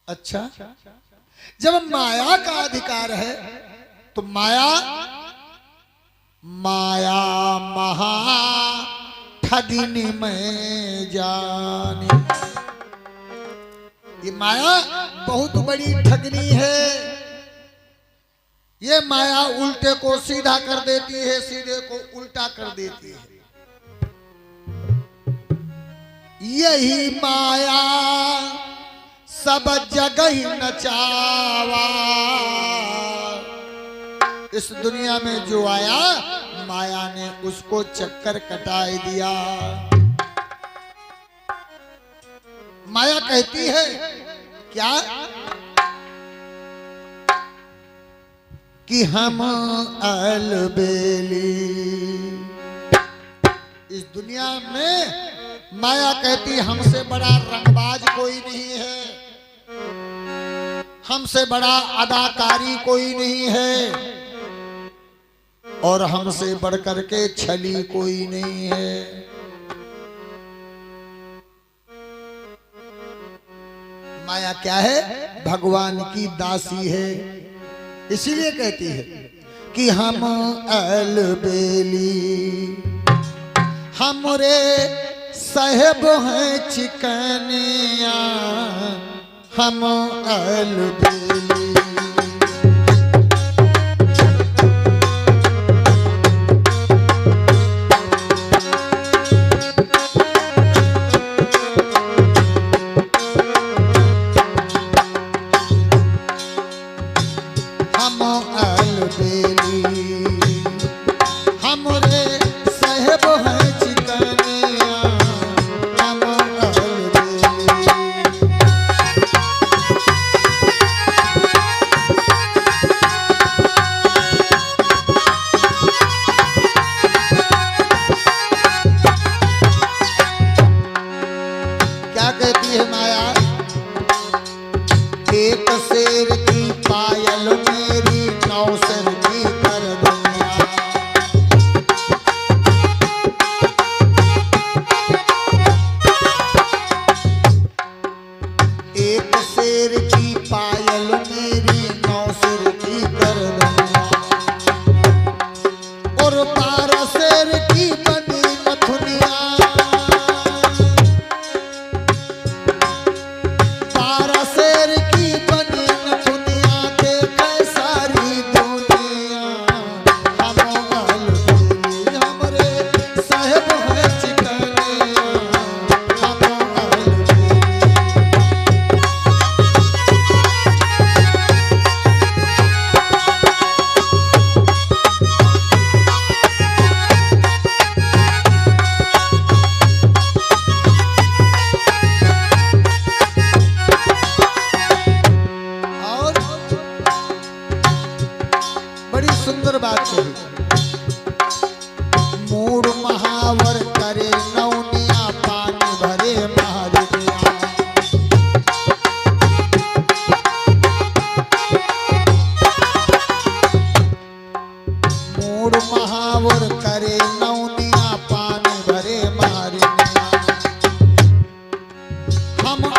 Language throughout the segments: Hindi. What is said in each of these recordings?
अच्छा, जब माया का अधिकार है तो माया माया महा ठगिनी में जाने। ये माया बहुत बड़ी ठगनी है। ये माया उल्टे को सीधा कर देती है, सीधे को उल्टा कर देती है। यही माया सब जगह ही नचावा। इस दुनिया में जो आया माया ने उसको चक्कर कटाई दिया। माया कहती है क्या कि हम अलबेली। इस दुनिया में माया कहती हमसे बड़ा रंगबाज कोई नहीं है, हमसे बड़ा अदाकारी कोई नहीं है, और हमसे बढ़कर के छली कोई नहीं है। माया क्या है? भगवान की दासी है। इसीलिए कहती है कि हम अलबेली, हमरे साहेब हैं चिकनिया, हम अलबेली।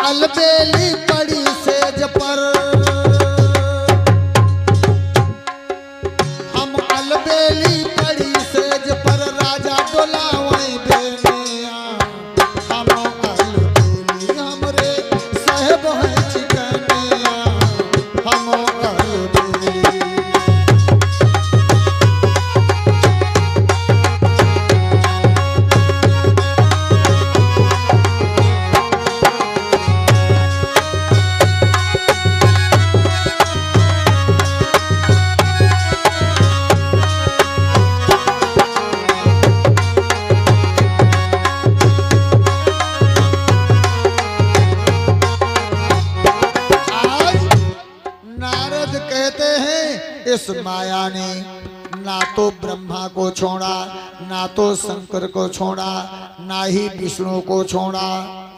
अलबेली पड़ी सेज पर, हम अलबेली पड़ी सेज पर, राजा डोलावई बेनिया। हम अलबेली हमरे साहेब हैं चिकनिया, हम अलबेली। इस माया ने ना तो ब्रह्मा को छोड़ा, ना तो शंकर को छोड़ा, ना ही विष्णु को छोड़ा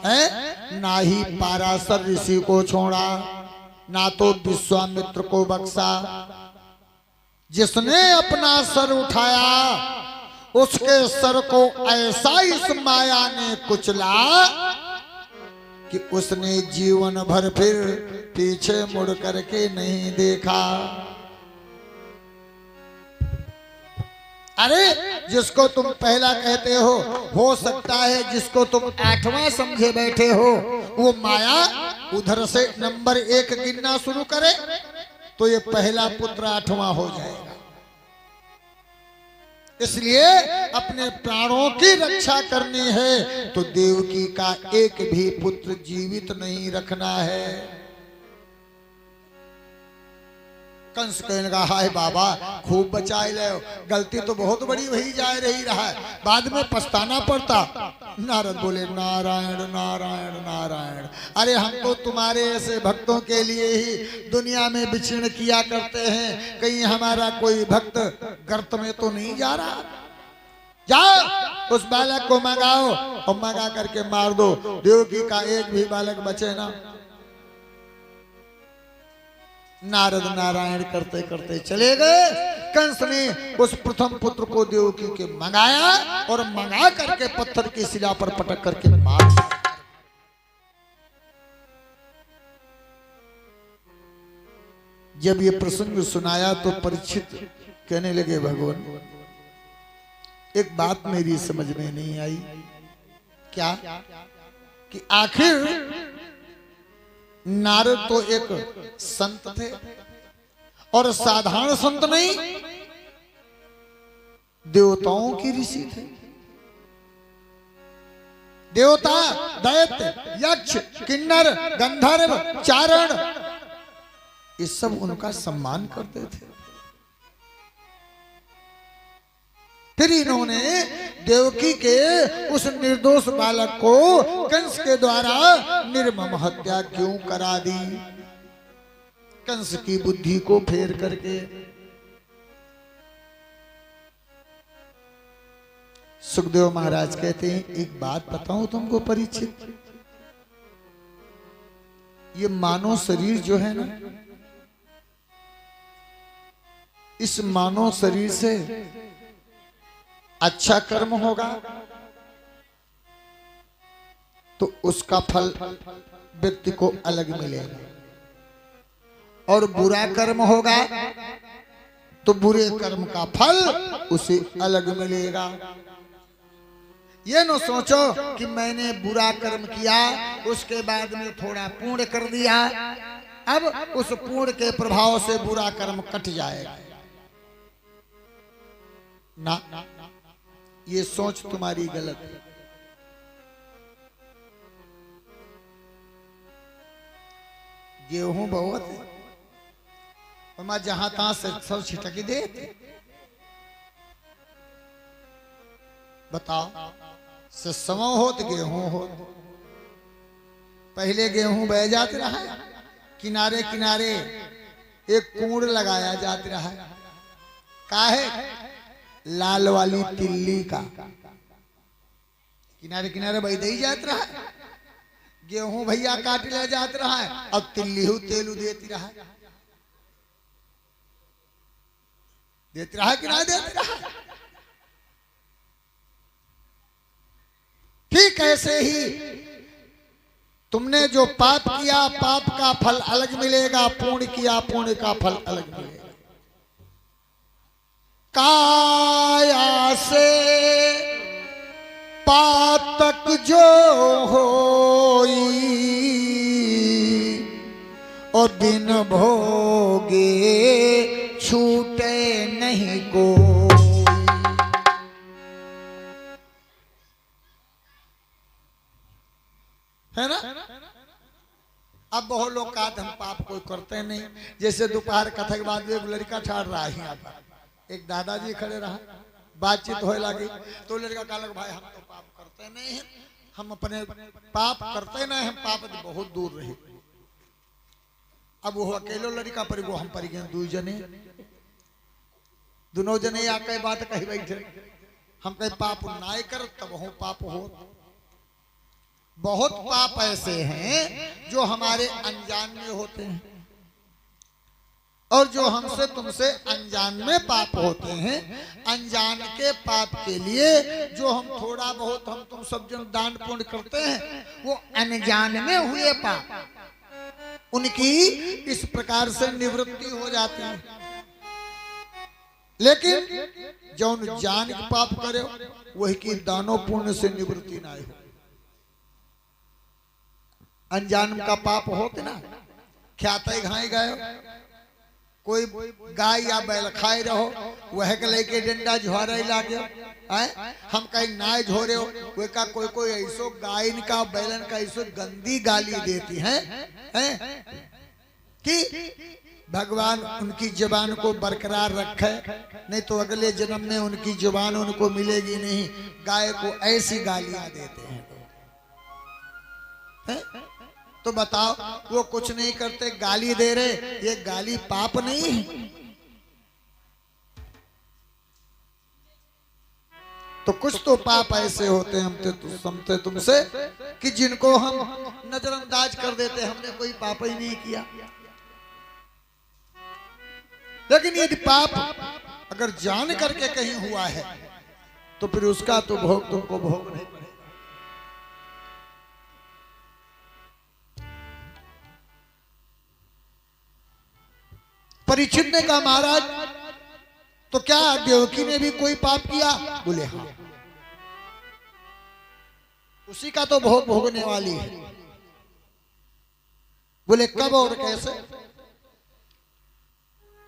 है, ना ही पाराशर ऋषि को छोड़ा, ना तो विश्वामित्र को बख्शा। जिसने अपना सर उठाया उसके सर को ऐसा इस माया ने कुचला कि उसने जीवन भर फिर पीछे मुड़ करके नहीं देखा। अरे जिसको तुम पहला कहते हो सकता है जिसको तुम आठवां समझे बैठे हो वो माया उधर से नंबर 1 गिनना शुरू करे तो ये पहला पुत्र आठवां हो जाएगा। इसलिए अपने प्राणों की रक्षा करनी है तो देवकी का एक भी पुत्र जीवित नहीं रखना है। कंस कहने लगा हाय बाबा खूब बचाए ले, गलती तो बहुत बड़ी वही जा रही रहा है, बाद में पछताना पड़ता। नारद बोले नारायण नारायण नारायण, अरे हम तो तुम्हारे ऐसे भक्तों के लिए ही दुनिया में विचरण किया करते हैं, कहीं हमारा कोई भक्त गर्त में तो नहीं जा रहा। जाओ उस बालक को मंगाओ और मंगा करके मार दो, देवकी का एक भी बालक बचे ना। नारद नारायण करते करते चले गए। कंस ने उस प्रथम पुत्र को देवकी के मंगाया और मंगा करके पत्थर की शिला पर पटक करके मार दिया। जब ये प्रसंग सुनाया तो परीक्षित कहने लगे भगवान एक बात मेरी समझ में नहीं आई। क्या? कि आखिर नारद तो एक संत थे और साधारण संत नहीं, देवताओं की ऋषि थे। देवता, दैत्य, यक्ष, किन्नर, गंधर्व, चारण ये सब उनका सम्मान करते थे। फिर इन्होंने देवकी के उस निर्दोष बालक को कंस के द्वारा निर्मम हत्या क्यों करा दी? कंस की बुद्धि को फेर करके सुखदेव महाराज कहते हैं एक बात बताऊं तुमको परीक्षित, ये मानव शरीर जो है ना, इस मानव शरीर से अच्छा कर्म होगा तो उसका फल व्यक्ति को अलग मिलेगा, और बुरा कर्म होगा तो बुरे कर्म का फल उसे अलग मिलेगा। ये न सोचो कि मैंने बुरा कर्म किया उसके बाद में थोड़ा पुण्य कर दिया, अब उस पुण्य के प्रभाव से बुरा कर्म कट जाएगा ना, ये सोच तुम्हारी गलत है। गेहूं बहुत है और मैं जहां तहां से सब छिटक दे, बताओ से समय हो तो गेहूं हो। पहले गेहूं बह जाते रहा, किनारे किनारे एक कूड़ लगाया जाते रहा, काहे? लाल वाली तिल्ली का किनारे किनारे बह ही जात रहा है। गेहूं भैया काट ले जात रहा है, अब तिल्ली तेलू देती रहा, देती रहा कि ना देती रहा। ठीक ऐसे ही तुमने जो पाप किया पाप का फल अलग मिलेगा, पुण्य किया पुण्य का फल अलग मिलेगा। काया से पातक जो होई और दिन भोगे छूटे नहीं को। है ना? अब बहुत लोग कहते हम पाप कोई करते नहीं। जैसे दोपहर कथा के बाद एक लड़का ठाड़ रहा है यहाँ पर, एक दादाजी खड़े रहा, बातचीत होने लगी तो लड़का कहा भाई हम तो पाप करते नहीं हैं, हम अपने पाप करते नहीं, हम पाप से बहुत दूर रहे। अब वो अकेलो लड़का पर वो हम पर गए दू जने, दोनों जने आके बात कही बैठे, हम कहे पाप ना कर तब हो पाप हो। बहुत पाप ऐसे हैं जो हमारे अनजान में होते हैं। और जो हमसे तुमसे अनजान में पाप होते हैं, अनजान के पाप के लिए जो हम थोड़ा बहुत हम तुम सब जन दान पुण्य करते हैं, वो अनजान में हुए पाप उनकी इस प्रकार से निवृत्ति हो जाती है। लेकिन जो जान के पाप करे वही की दानों पुण्य से निवृत्ति ना हो। अनजान का पाप होते ना, ख्याते घाई गए, कोई गाय या बैल खाए रहो, वह के लेके डंडा झोरे लागे, हम कहीं नाय झोरे हो, कोई का कोई ऐसो गाय का बैलन का ऐसो गंदी गाली देती है कि भगवान उनकी जुबान को बरकरार रखे, नहीं तो अगले जन्म में उनकी जुबान उनको मिलेगी नहीं। गाय को ऐसी गालियां देते हैं तो बताओ, वो कुछ नहीं करते, गाली दे रहे, ये गाली पाप नहीं है? तो कुछ तो पाप ऐसे होते हैं हम समझते तुमसे कि जिनको हम नजरअंदाज कर देते, हमने कोई पाप ही नहीं किया। लेकिन यदि पाप अगर जान करके कहीं हुआ है तो फिर उसका तो भोग तुमको भोग नहीं पड़ेगा। परीक्षित ने कहा, महाराज तो क्या देवकी ने भी कोई पाप किया? बोले हाँ, उसी का तो भोग भोगने वाली है। बोले कब और कैसे?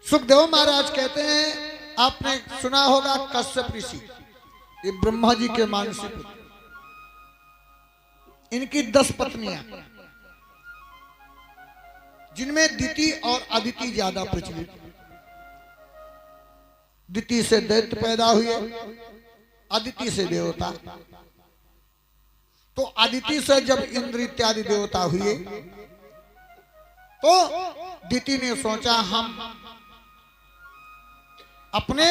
सुखदेव महाराज कहते हैं, आपने सुना होगा कश्यप ऋषि, ये ब्रह्मा जी के मानसी पुत्र, इनकी 10 पत्नियां, जिनमें दिति और अदिति ज्यादा प्रचलित। दिति से दैत्य पैदा हुए, अदिति से देवता। तो अदिति से जब इंद्र इत्यादि देवता हुए तो दिति ने सोचा, हम अपने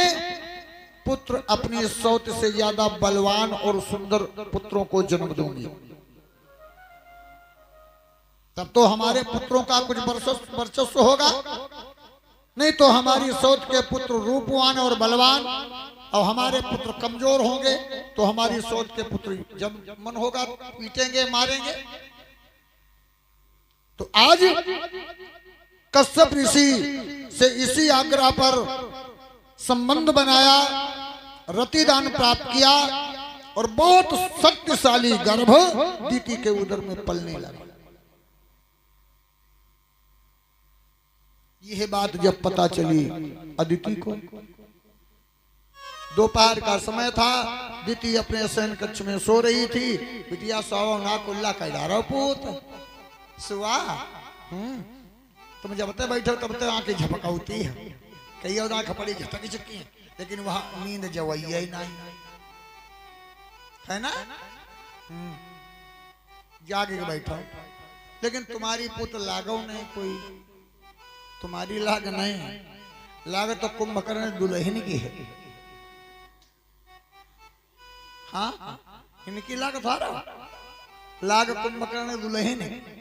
पुत्र अपनी सौत से ज्यादा बलवान और सुंदर पुत्रों को जन्म दूंगी, तब तो हमारे पुत्रों का कुछ वर्चस्व होगा, नहीं तो हमारी सौत के पुत्र रूपवान और बलवान और हमारे पुत्र कमजोर होंगे तो हमारी सौत के पुत्र जब मन होगा पीटेंगे, मारेंगे। तो आज कश्यप ऋषि से इसी आग्रह पर संबंध बनाया, रतिदान प्राप्त किया और बहुत शक्तिशाली गर्भ दिति के उदर में पलने लगा। यह बात जब पता चली अदिति को, दोपहर का समय था, दिति अपने शयन कक्ष में सो रही थी। बिटिया सौ ना कुल्ला कहलारो पूत सुआ, तुम जब तक बैठो तब तक आंखें झपकाउती है, कई और आंख पड़ी झटक चुकी है, लेकिन वहां नींद जवैया ही नहीं है ना। जागे के बैठो, लेकिन तुम्हारी पुत लागो नहीं, कोई तुम्हारी लाग नहीं, लाग तो कुंभकर्ण दुल्हन की है। हाँ, इनकी लाग थारा, लाग कुंभकर्ण दुल्हन है।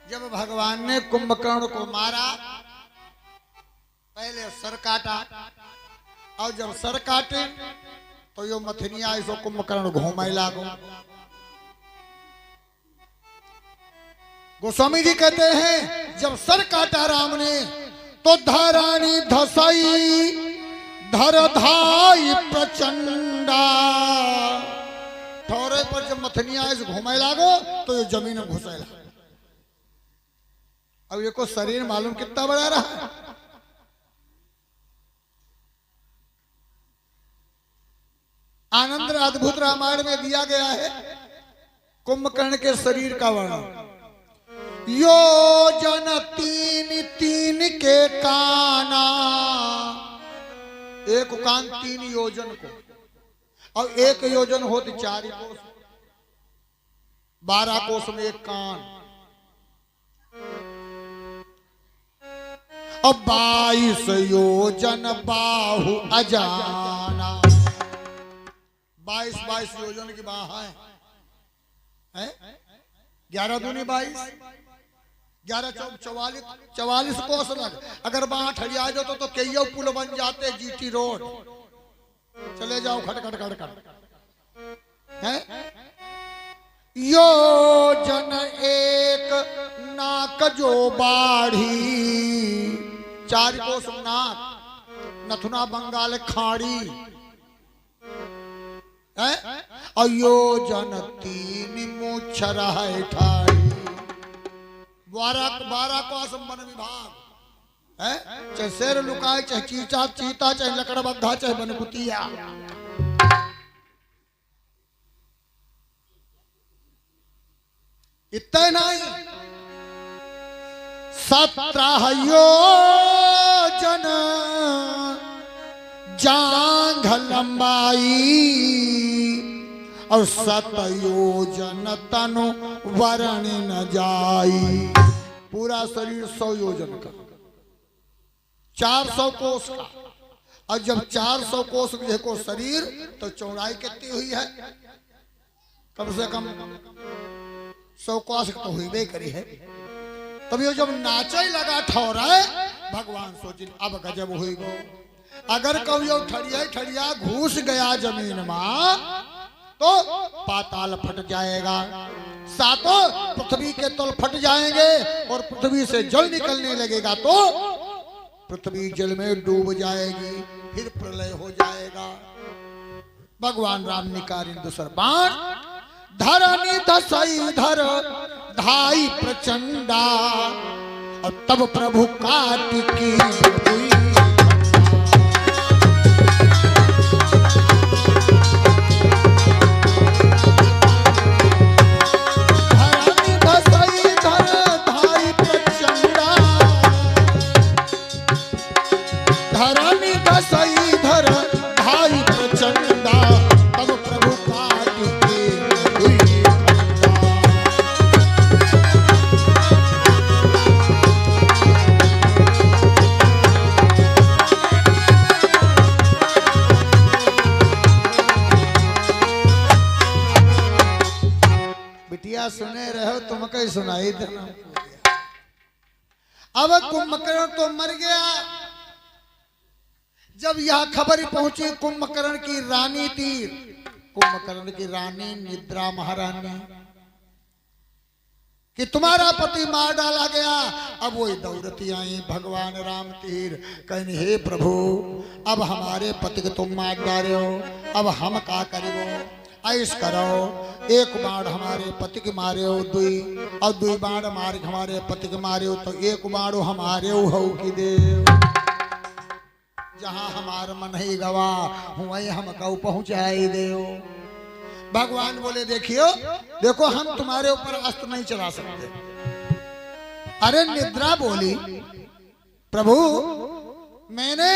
जब भगवान ने कुंभकर्ण को मारा, पहले सर काटा, और जब सर काटे तो यो मथनिया इसो कुंभकर्ण घूमे लागो। गोस्वामी जी कहते हैं, जब सर काटा राम ने तो धरानी धसाई धर धाई प्रचंडा। ठौरे पर जब मथनिया इस घूमे लागो तो ये जमीन में घुसे लगा। अब ये को शरीर मालूम कितना बड़ा रहा। आनंद अद्भुत रामायण में दिया गया है कुंभकर्ण के शरीर का वर्णन। योजन 3 के काना, एक कान 3 योजन को, और 1 योजन होती 4 कोस, 12 कोस में 1 कान, और 22 योजन बाहु अजाना। 22 योजन की बाह है, 11 दूनी 22, 11 चौक 44 कोस लग। अगर वहां ठड़िया जाओ तो कईयो पुल बन जाते, जीटी रोड चले जाओ खटखट खटखट है। योजन एक नाक जो बाढ़ी, 4 कोस नाक, नथुना बंगाल खाड़ी है। अयोजन 3 मूछ रहे ठाड़ी, 12 कोस वन विभाग है। चाहे शेर लुकाए, चाहे चीता, चाहे लकड़बग्घा, चाहे बनकुतिया। इतना नहीं, 17 योजन जांघ लंबाई और 7 योजन तनु वरण न जाई। पूरा शरीर 100 योजन का, 400 कोस का। और जब 400 कोस को शरीर, तो चौड़ाई कितनी हुई है? कम से कम 100 कोस तो हुई भी करी है। तब ये जब नाचे लगा ठौरा, भगवान सोचे अब गजब हुई गो। अगर कभी ठड़िया घुस गया जमीन में तो पाताल फट जाएगा, 7 पृथ्वी के तल फट जाएंगे और पृथ्वी से जल निकलने लगेगा तो पृथ्वी जल में डूब जाएगी, फिर प्रलय हो जाएगा। भगवान राम निकारिन दूसर बाण, धरनी दसई धर धाई प्रचंडा, और तब प्रभु कार्तिकी हुई। धरनी दसई धर धाई प्रचंडा, धरनी दसई धर धाई प्रचंडा, तब प्रभु कार्तिकी हुई। बिटिया सुने रहो, तुमको सुनाई देना। अब कुंभकर्ण तो मर गया। जब यह खबर पहुंची कुंभकर्ण की रानी थी, कुंभकर्ण की रानी निद्रा महारानी, कि तुम्हारा पति मार डाला गया। अब वही दौड़ती आई भगवान राम तीर, कहने हे प्रभु, अब हमारे पति को तुम मार डाले हो, अब हम का करो? ऐस करो, 1 बाण हमारे पति के मारे हो, 2 और 2 बाण मार हमारे पति के मारे हो, तो 1 बाण हमारे हो कि देव। जहां हमारा मन ही गवा वहीं हम कऊ पहुंचाई देव। भगवान बोले देखियो, देखो हम तुम्हारे ऊपर अस्त्र नहीं चला सकते। अरे निद्रा बोली, प्रभु मैंने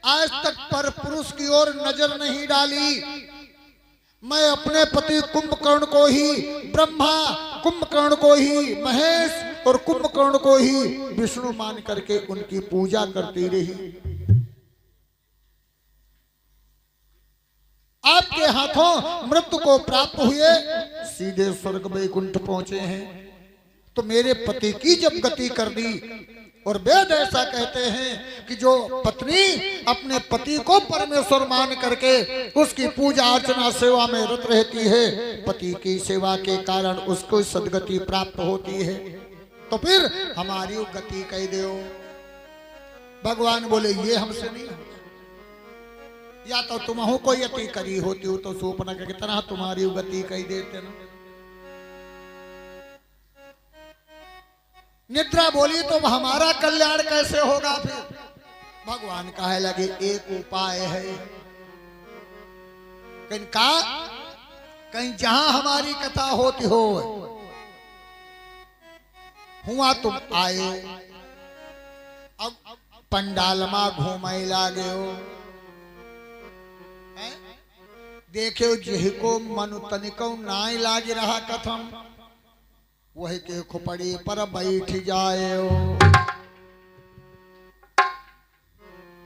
आज तक पर पुरुष की ओर नजर नहीं डाली। मैं अपने पति कुंभकर्ण को ही ब्रह्मा, कुंभकर्ण को ही महेश और कुंभकर्ण को ही विष्णु मान करके उनकी पूजा करती रही। आपके हाथों मृत्यु को प्राप्त हुए, सीधे स्वर्ग वैकुंठ पहुंचे हैं। तो मेरे पति की जब गति कर दी, और वेद ऐसा कहते हैं कि जो पत्नी अपने पति को परमेश्वर मान करके उसकी पूजा अर्चना सेवा में रत रहती है, पति की सेवा के कारण उसको सदगति प्राप्त होती है। तो फिर हमारी गति कह दो। भगवान बोले ये हमसे नहीं, या तो तुम हो कोई यति करी होती हो तो सोपना की तरह तुम्हारी गति कह देते ना। निद्रा बोली तो हमारा कल्याण कैसे होगा? फिर भगवान कहे लगे एक उपाय है। कहीं जहां हमारी कथा होती हो हुआ तुम आए, अब पंडाल में घूमे लागे हो, देखो जिहको मनु तनिको नाई लाग रहा कथम, वही के खोपड़ी पर बैठ जाए हो।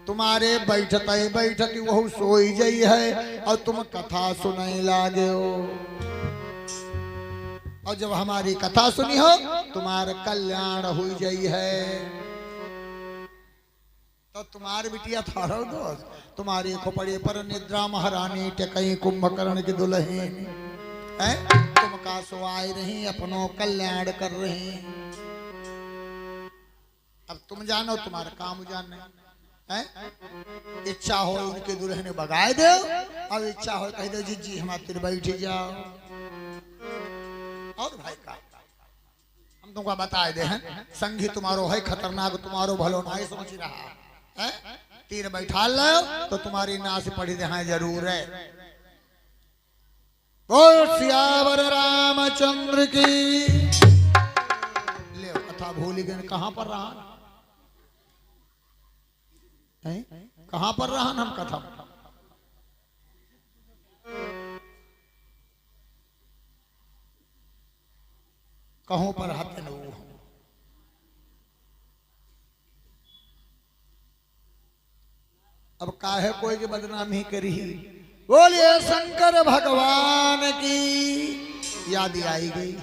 तुम्हारे बैठते बैठती वह सोई जई है और तुम कथा सुनाई लागे हो। और जब हमारी कथा सुनी हो तुम्हारा कल्याण हो जाई है। तो तुम्हारे बिटिया थारो दोस्त तुम्हारी खोपड़ी पर निद्रा महारानी टेकई कुंभकर्ण की दुल्हन है। तुम का सो आए रही अपनों कल्याण कर रही। अब तुम जानो तुम्हारा काम जानने है। इच्छा हो उनके दुल्हन भगाए दो। अब इच्छा हो कह दो जी हम तेरे बैठ जाओ। और भाई का हम तुमको बताए दे हैं संगी तुम्हारो है खतरनाक तुम्हारो भलो नहीं समझ रहा है। तीर बैठा लो तो तुम्हारी नाश पड़ी रहा जरूर है। बोल सियावर रामचंद्र की। ले कथा भूल गए कहां पर रहा है। कहां पर रहा हम कथा कहों पर हाथ लो। अब काहे कोई की बदनामी करी। बोलिए शंकर भगवान की। याद आई गई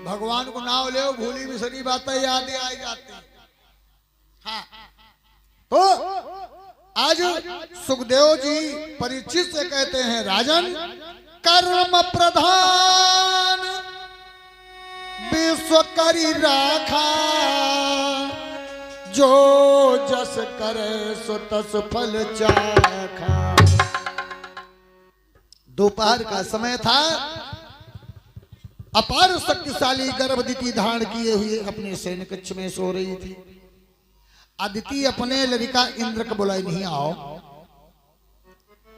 भगवान को नाम ले भूली बिसरी बातें याद आई जाती। हाँ तो आज सुखदेव जी परीक्षित से कहते हैं राजन कर्म प्रधान विश्व करी राखा जो जस करे सो तस फल चाखा। दोपहर का समय था। अपार शक्तिशाली गर्भवती धारण किए हुए अपने सैन्य कक्ष में सो रही थी। अदिति अपने लड़का इंद्र को बुलाई नहीं आओ।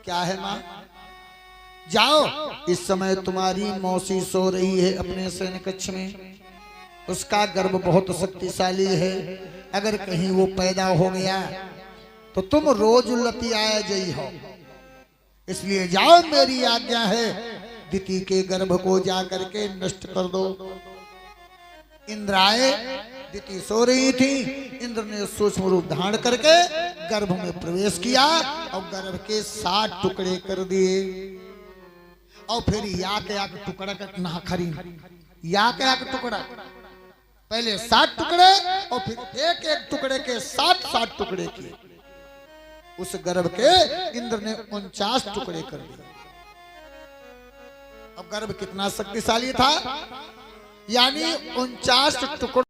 क्या है मां जाओ इस समय तुम्हारी मौसी सो रही है अपने सैन्य कक्ष में। उसका गर्भ बहुत शक्तिशाली है। अगर कहीं वो पैदा हो गया तो तुम रोज लतियाए जई हो। इसलिए जाओ मेरी आज्ञा है दिति के गर्भ को जा करके नष्ट कर दो। इंद्र आए। दिति सो रही थी। इंद्र ने सूक्ष्म रूप धारण करके गर्भ में प्रवेश किया और गर्भ के 7 टुकड़े कर दिए। और फिर याक टुकड़ा ना खरी याक टुकड़ा पहले 7 टुकड़े और फिर एक एक टुकड़े के 7 टुकड़े किए। उस गर्भ के इंद्र ने 49 टुकड़े कर दिए। अब गर्भ कितना शक्तिशाली था यानी 49 टुकड़ों